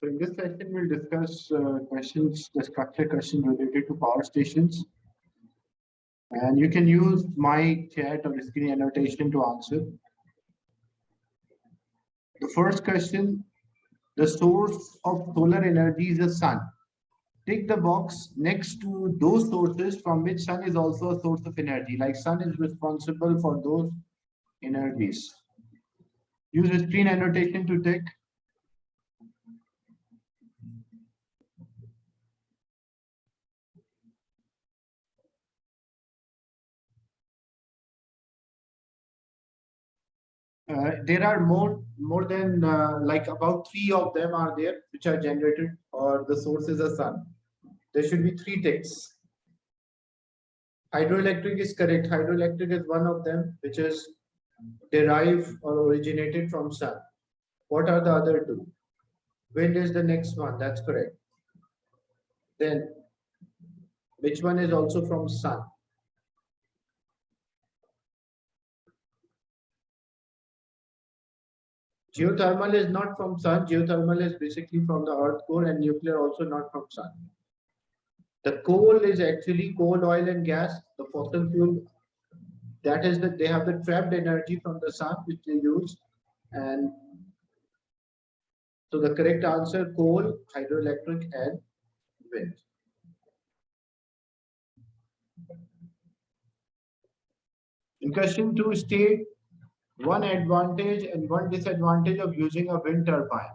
So in this session, we'll discuss questions, the structure question related to power stations. And you can use my chat or screen annotation to answer. The first question, the source of solar energy is the sun. Tick the box next to those sources from which sun is also a source of energy, like sun is responsible for those energies. Use a screen annotation to tick. There are more than like about 3 of them are there which are generated, or the source is the sun. There should be 3 ticks. Hydroelectric is correct. Hydroelectric is one of them which is derived or originated from sun. What are the other 2? Wind is the next one. That's correct. Then which one is also from sun? Geothermal is not from sun. Geothermal is basically from the earth core, and nuclear also not from sun. The coal is actually coal, oil and gas, the fossil fuel. That is that they have the trapped energy from the sun which they use. And so the correct answer, coal, hydroelectric and wind. In question 2, state one advantage and one disadvantage of using a wind turbine.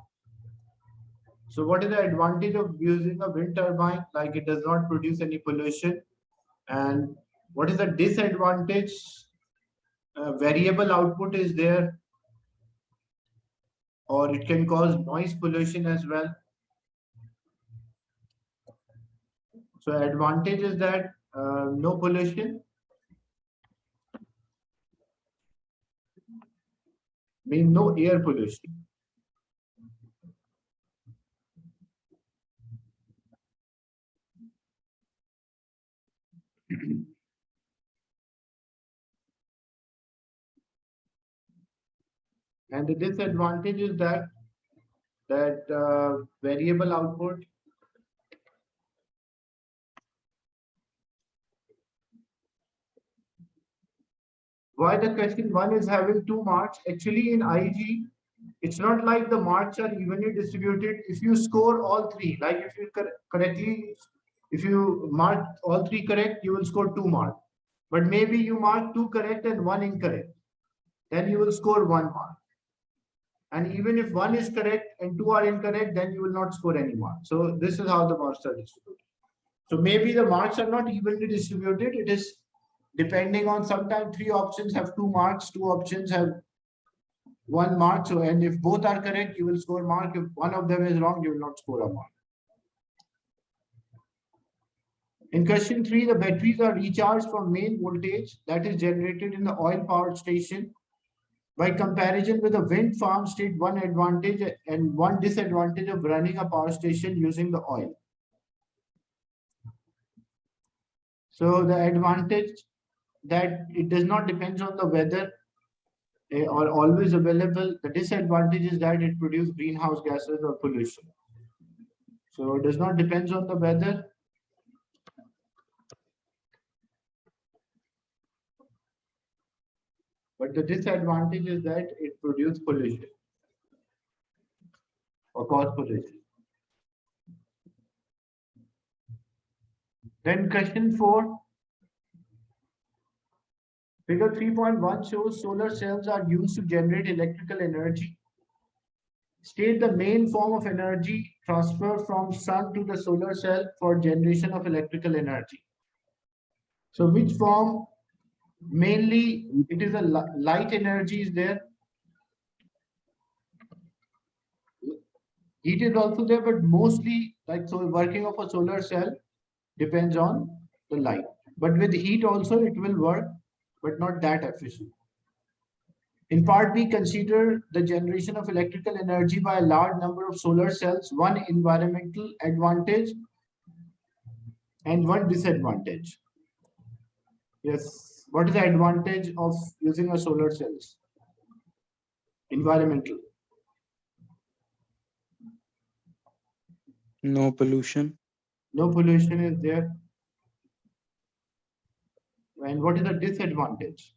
So what is the advantage of using a wind turbine? Like it does not produce any pollution. And what is the disadvantage? Variable output is there, or it can cause noise pollution as well. So advantage is that no pollution, means no air pollution. And the disadvantage is that variable output. Why the question 1 is having 2 marks? Actually, in IG, it's not like the marks are evenly distributed. If you score all 3, like if you correctly, if you mark all 3 correct, you will score 2 marks. But maybe you mark 2 correct and 1 incorrect, then you will score 1 mark. And even if 1 is correct and 2 are incorrect, then you will not score any marks. So this is how the marks are distributed. So maybe the marks are not evenly distributed. It is depending on, sometimes 3 options have 2 marks, 2 options have 1 mark. So, and if both are correct, you will score mark. If one of them is wrong, you will not score a mark. In question 3, the batteries are recharged from main voltage that is generated in the oil powered station. By comparison with a wind farm, state one advantage and one disadvantage of running a power station using the oil. So the advantage that it does not depend on the weather or always available. The disadvantage is that it produces greenhouse gases or pollution. So it does not depend on the weather. But the disadvantage is that it produces pollution or cause pollution. Then question 4. Figure 3.1 shows solar cells are used to generate electrical energy. State the main form of energy transfer from sun to the solar cell for generation of electrical energy. So which form? Mainly it is a light energy is there. Heat is also there, but mostly like so working of a solar cell depends on the light. But with heat also it will work, but not that efficient. In part B, consider the generation of electrical energy by a large number of solar cells, one environmental advantage and one disadvantage. Yes. What is the advantage of using a solar cells? Environmental. No pollution. No pollution is there. And what is the disadvantage?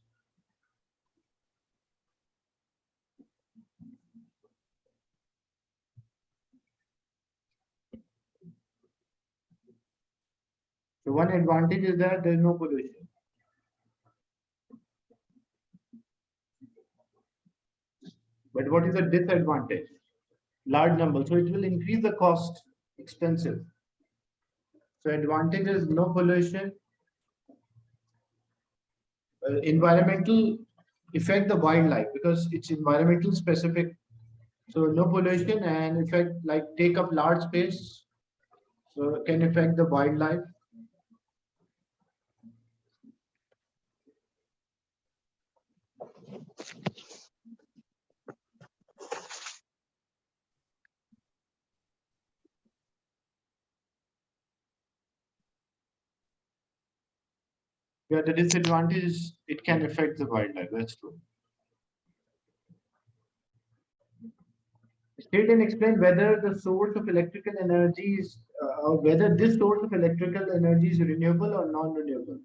So one advantage is that there is no pollution. But what is the disadvantage? Large number. So it will increase the cost, expensive. So advantage is no pollution. Environmental affect the wildlife because it's environmental specific. So no pollution and effect like take up large space. So can affect the wildlife. Yeah, the disadvantage is it can affect the wildlife. That's true. State and explain whether the source of electrical energy is, or whether this source of electrical energy is renewable or non-renewable.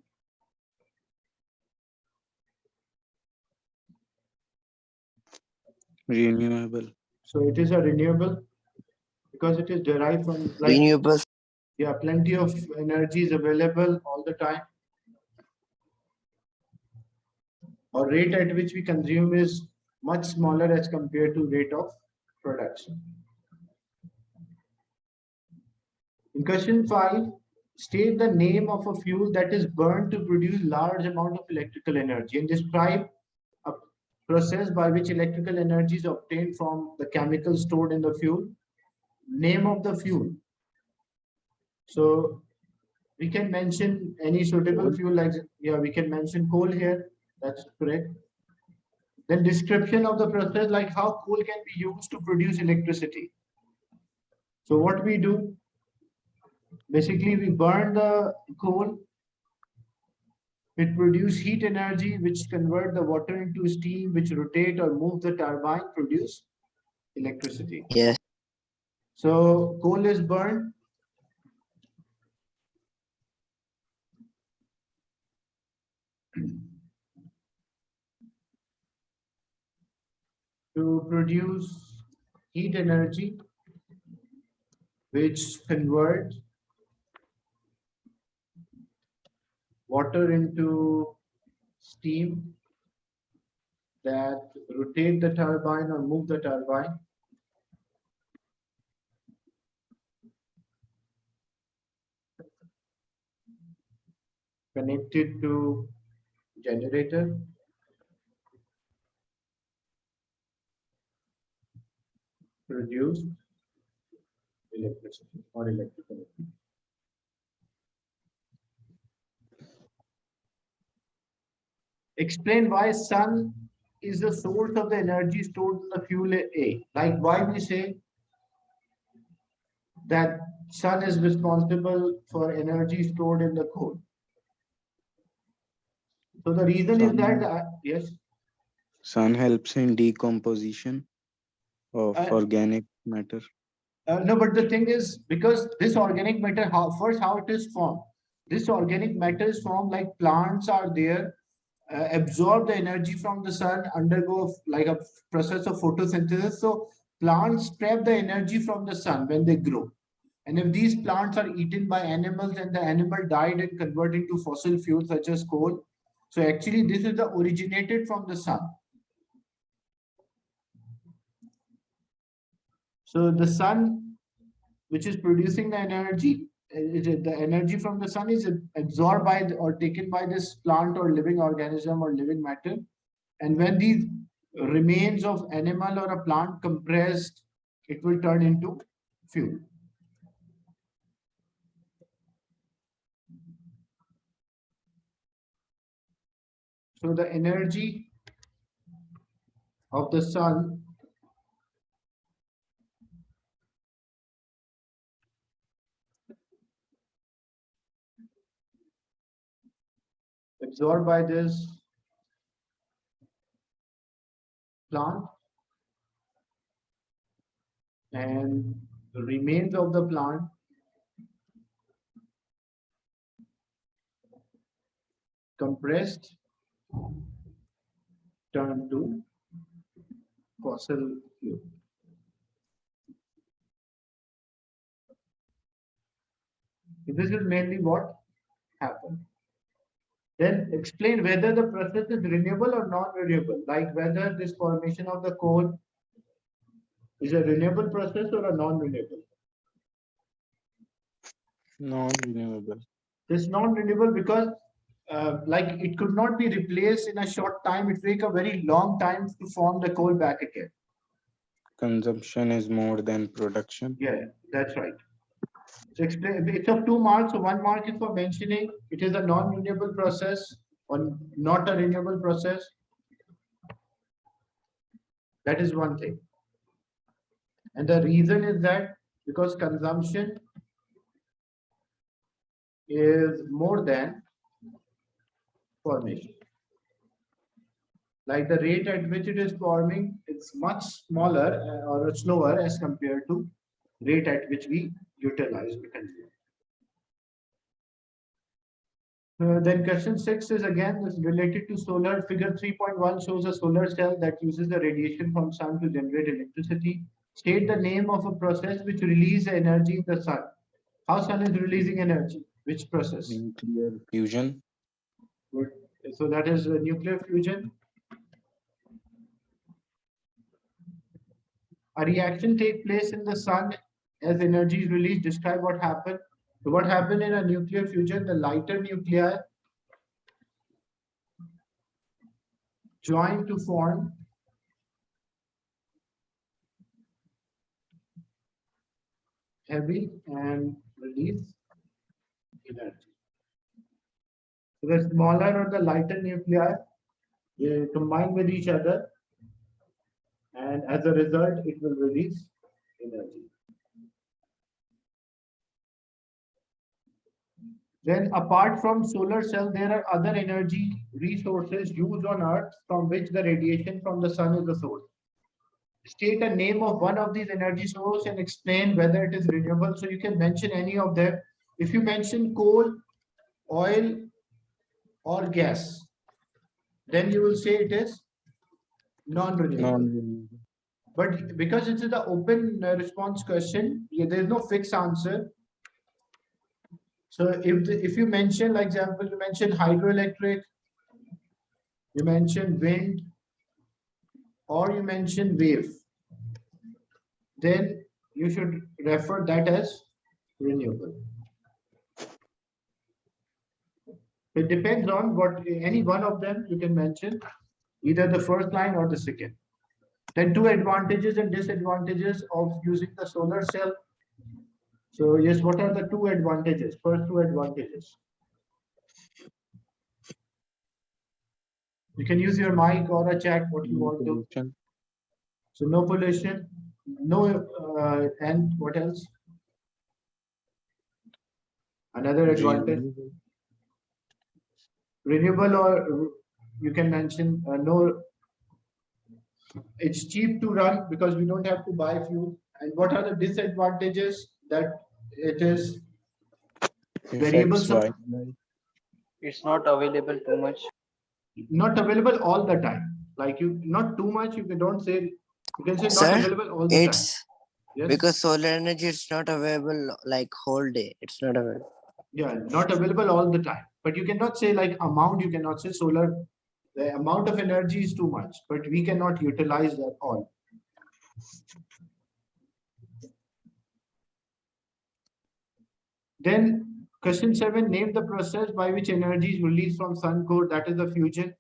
Renewable. So it is a renewable because it is derived from like Renewable. yeah, plenty of energy is available all the time. Or rate at which we consume is much smaller as compared to rate of production. In question 5, state the name of a fuel that is burned to produce large amount of electrical energy and describe a process by which electrical energy is obtained from the chemicals stored in the fuel. Name of the fuel. So we can mention any suitable fuel like, yeah, we can mention coal here. That's correct. Then description of the process, like how coal can be used to produce electricity. So what we do, basically we burn the coal, it produce heat energy, which convert the water into steam, which rotate or move the turbine, produce electricity. Yes. So coal is burned. To produce heat energy, which convert water into steam that rotate the turbine or move the turbine. Connected to generator. Produce electricity or electrical. Explain why sun is the source of the energy stored in the fuel A. Like why we say that sun is responsible for energy stored in the coal. So the reason is that yes. Sun helps in decomposition of organic matter. No, but the thing is, because this organic matter, how it is formed. This organic matter is formed like plants are there, absorb the energy from the sun, undergo like a process of photosynthesis. So plants trap the energy from the sun when they grow. And if these plants are eaten by animals and the animal died and converted into fossil fuels such as coal, so actually this is the originated from the sun. So the sun, which is producing the energy, the energy from the sun is absorbed by or taken by this plant or living organism or living matter. And when these remains of animal or a plant compressed, it will turn into fuel. So the energy of the sun absorbed by this plant and the remains of the plant compressed turned to fossil fuel. This is mainly what happened. Then explain whether the process is renewable or non-renewable, like whether this formation of the coal is a renewable process or a non-renewable. Non-renewable. It's non-renewable because like it could not be replaced in a short time. It take a very long time to form the coal back again. Consumption is more than production. Yeah, that's right. So explain, it's of 2 marks. So 1 mark is for mentioning it is a non-renewable process or not a renewable process. That is one thing. And the reason is that because consumption is more than formation. Like the rate at which it is forming, it's much smaller or slower as compared to rate at which we utilize the consume. Then question 6 is again this related to solar. Figure 3.1 shows a solar cell that uses the radiation from sun to generate electricity. State the name of a process which releases energy in the sun. How sun is releasing energy? Which process? Nuclear fusion. Good. So that is nuclear fusion. A reaction takes place in the sun as energy is released. Describe what happened. So what happened in a nuclear fusion? The lighter nuclei join to form heavy and release energy. So the smaller or the lighter nuclei they combine with each other, and as a result, it will release energy. Then apart from solar cell, there are other energy resources used on Earth from which the radiation from the sun is the source. State a name of one of these energy sources and explain whether it is renewable. So you can mention any of them. If you mention coal, oil, or gas, then you will say it is non-renewable. Non-renewable. But because it is the open response question, there is no fixed answer. So if you mention, like example, you mention hydroelectric, you mention wind, or you mention wave, then you should refer that as renewable. It depends on what any one of them you can mention, either the first line or the second. Then two advantages and disadvantages of using the solar cell. So yes, what are the two advantages? First two advantages. You can use your mic or a chat, what you want to. Pollution. So no pollution, no, and what else? Another advantage. Renewable, or you can mention no, it's cheap to run because we don't have to buy fuel. And what are the disadvantages? That it is variable, Affects wildlife. It's not available too much. not available all the time. Like you, not too much. You can don't say. You can say not Sir, available all the time. It's Yes. because solar energy is not available like whole day. It's not available. Yeah, not available all the time. But you cannot say like amount. You cannot say solar. The amount of energy is too much, but we cannot utilize that all. Then question 7, name the process by which energy is released from sun core, that is the fusion.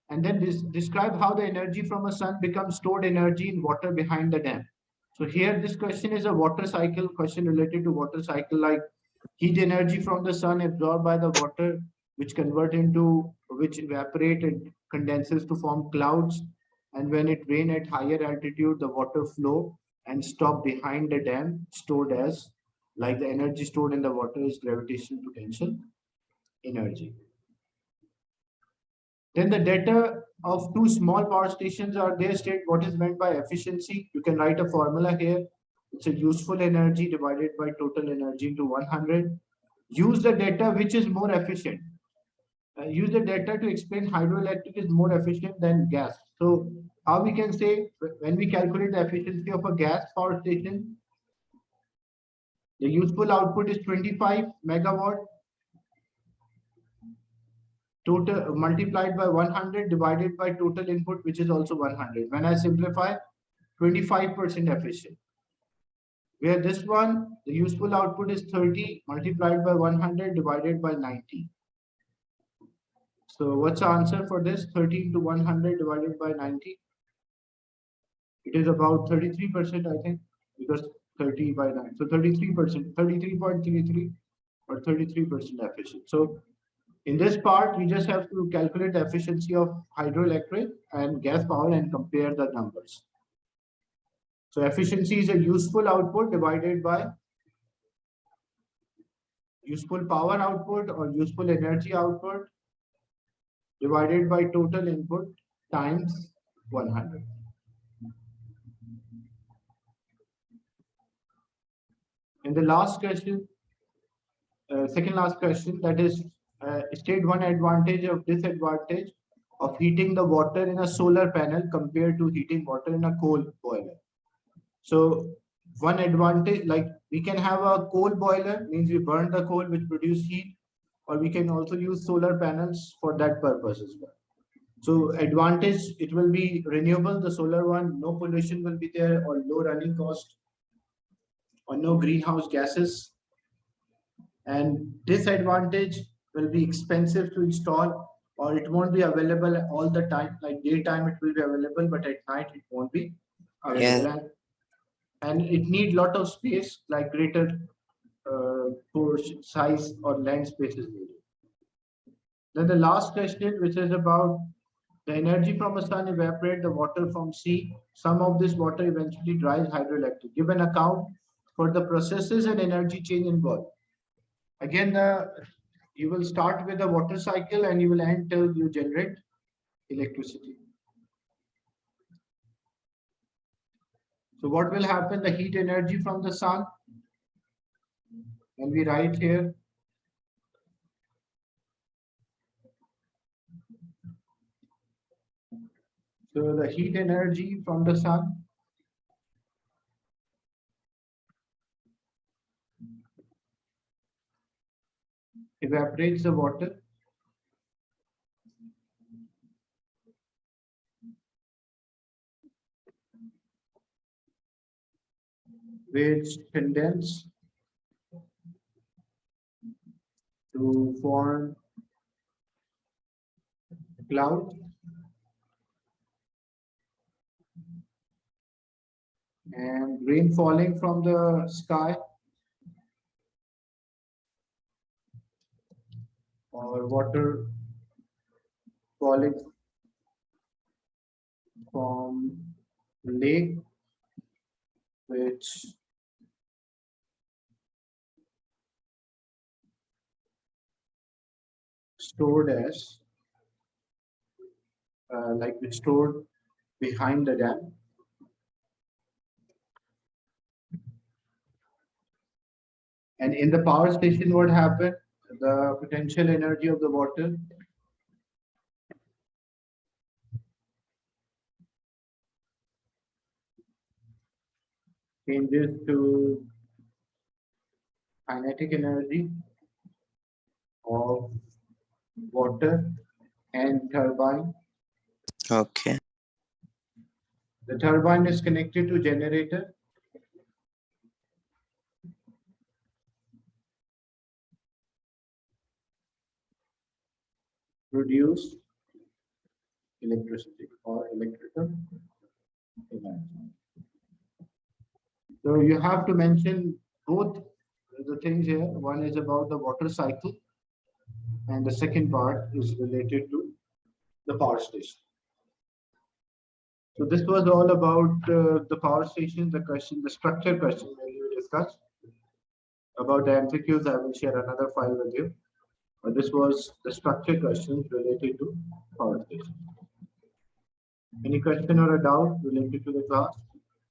And then describe how the energy from a sun becomes stored energy in water behind the dam. So here this question is a water cycle question related to water cycle, like heat energy from the sun absorbed by the water, which evaporate and condenses to form clouds. And when it rain at higher altitude, the water flow and stop behind the dam, stored as like the energy stored in the water is gravitational potential energy. Then the data of two small power stations are there. State what is meant by efficiency. You can write a formula here. It's a useful energy divided by total energy into 100. Use the data which is more efficient. use the data to explain hydroelectric is more efficient than gas. So how we can say when we calculate the efficiency of a gas power station, the useful output is 25 megawatt total multiplied by 100 divided by total input, which is also 100. When I simplify, 25% efficient. Where this one, the useful output is 30 multiplied by 100 divided by 90. So what's the answer for this? 30 into 100 divided by 90. It is about 33%, I think, because 30 by 9. So 33%, 33.33 or 33% efficient. So in this part, we just have to calculate the efficiency of hydroelectric and gas power and compare the numbers. So efficiency is a useful output divided by useful power output or useful energy output divided by total input times 100. And the last question, second last question, that is state one advantage or disadvantage of heating the water in a solar panel compared to heating water in a coal boiler. So one advantage, like we can have a coal boiler, means we burn the coal which produce heat, or we can also use solar panels for that purpose as well. So advantage, it will be renewable, the solar one, no pollution will be there, or low running cost, or no greenhouse gases. And disadvantage will be expensive to install, or it won't be available all the time. Like daytime it will be available, but at night it won't be available. And it need lot of space, like greater portion size or land space is needed. Then the last question, which is about the energy from the sun evaporate the water from sea. Some of this water eventually dries hydroelectric. Give an account for the processes and energy change involved. Again, you will start with the water cycle and you will end till you generate electricity. So what will happen? The heat energy from the sun, and we write here so the heat energy from the sun evaporates the water which condense to form cloud and rain falling from the sky or water falling from the lake, which stored as like we stored behind the dam. And in the power station, what happened? The potential energy of the water changes to kinetic energy of water and turbine. Okay. The turbine is connected to generator. Produce electricity or electrical energy. So you have to mention both the things here. One is about the water cycle, and the second part is related to the power station. So this was all about the power station, the question, the structure question that you discussed. About the MCQs, I will share another file with you. But this was the structure questions related to power station. Any question or a doubt related to the class?